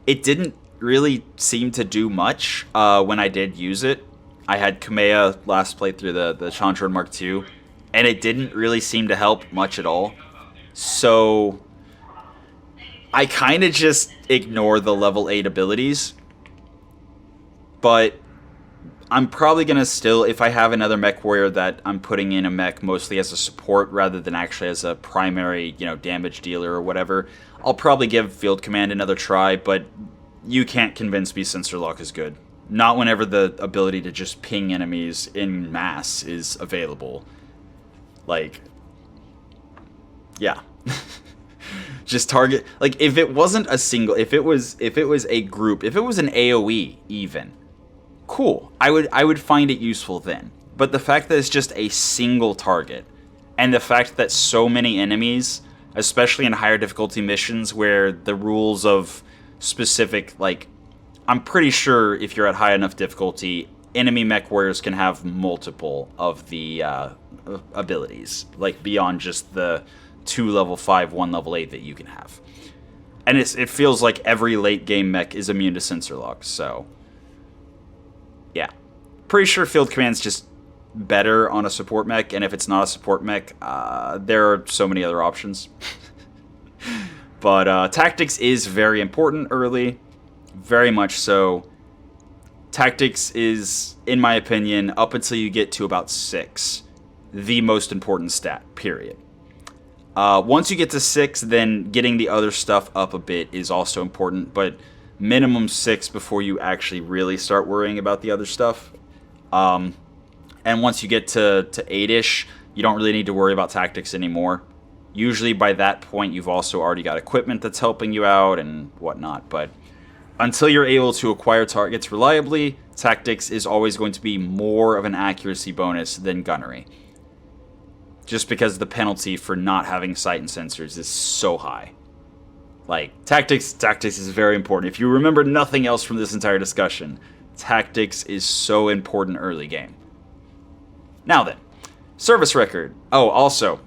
it didn't really seem to do much when I did use it. I had Kamea last playthrough, the Chantron Mark II, and it didn't really seem to help much at all. So I kind of just ignore the level 8 abilities. But I'm probably going to still, if I have another Mechwarrior that I'm putting in a mech mostly as a support rather than actually as a primary, damage dealer or whatever, I'll probably give Field Command another try, but you can't convince me Sensor Lock is good. Not whenever the ability to just ping enemies in mass is available. Like, yeah. Just target, like, if it wasn't a single, if it was a group, if it was an AoE even, cool. I would find it useful then. But the fact that it's just a single target, and the fact that so many enemies, especially in higher difficulty missions where the rules of specific, like, I'm pretty sure if you're at high enough difficulty, enemy mech warriors can have multiple of the abilities, like beyond just the 2 level 5, 1 level 8 that you can have. And it feels like every late game mech is immune to sensor lock, so yeah. Pretty sure Field Command's just better on a support mech, and if it's not a support mech, there are so many other options. But tactics is very important early, very much so. Tactics is, in my opinion, up until you get to about 6, the most important stat, period. Once you get to 6, then getting the other stuff up a bit is also important, but minimum 6 before you actually really start worrying about the other stuff. And once you get to 8-ish, you don't really need to worry about tactics anymore. Usually by that point, you've also already got equipment that's helping you out and whatnot, but until you're able to acquire targets reliably, tactics is always going to be more of an accuracy bonus than gunnery. Just because the penalty for not having sight and sensors is so high. Like, tactics is very important. If you remember nothing else from this entire discussion, tactics is so important early game. Now then, service record. Oh, also,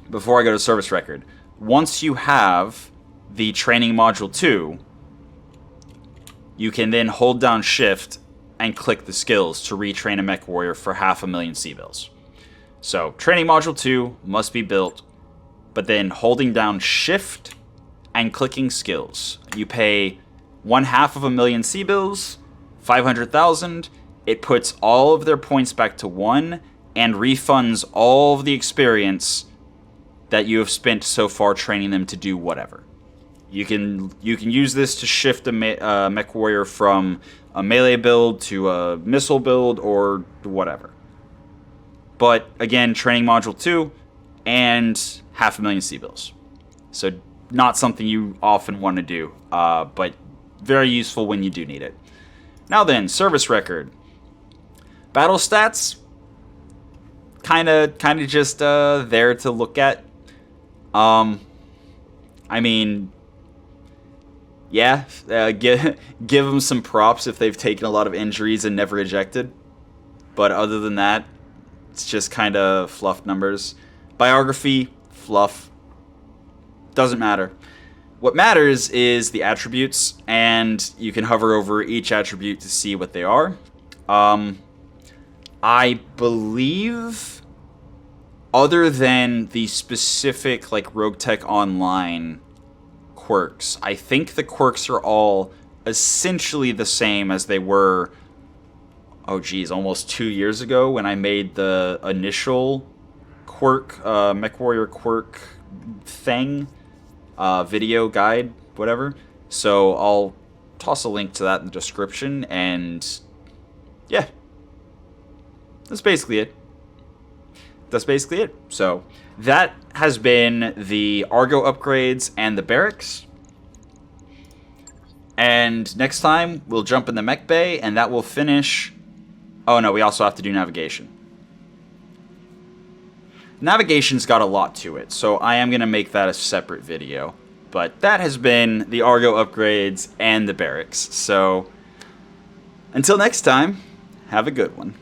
before I go to service record, once you have the training module 2, you can then hold down shift and click the skills to retrain a Mechwarrior for 500,000 C-bills. So, training module 2 must be built, but then holding down shift and clicking skills. You pay 500,000 C-bills, 500,000. It puts all of their points back to 1 and refunds all of the experience that you have spent so far training them to do whatever. You can use this to shift a Mechwarrior from a melee build to a missile build or whatever. But again, training module 2 and 500,000 C-bills. So not something you often want to do, but very useful when you do need it. Now then, service record. Battle stats, kind of just there to look at. I mean, yeah, give them some props if they've taken a lot of injuries and never ejected. But other than that, it's just kind of fluff numbers. Biography, fluff. Doesn't matter. What matters is the attributes, and you can hover over each attribute to see what they are. I believe, other than the specific like Roguetech Online quirks, I think the quirks are all essentially the same as they were, oh geez, almost 2 years ago when I made the initial quirk, Mechwarrior quirk thing, video guide, whatever. So I'll toss a link to that in the description, and yeah, that's basically it. So that has been the Argo upgrades and the Barracks. And next time, we'll jump in the mech bay, and that will finish... Oh no, we also have to do navigation. Navigation's got a lot to it, so I am going to make that a separate video. But that has been the Argo upgrades and the Barracks. So, until next time, have a good one.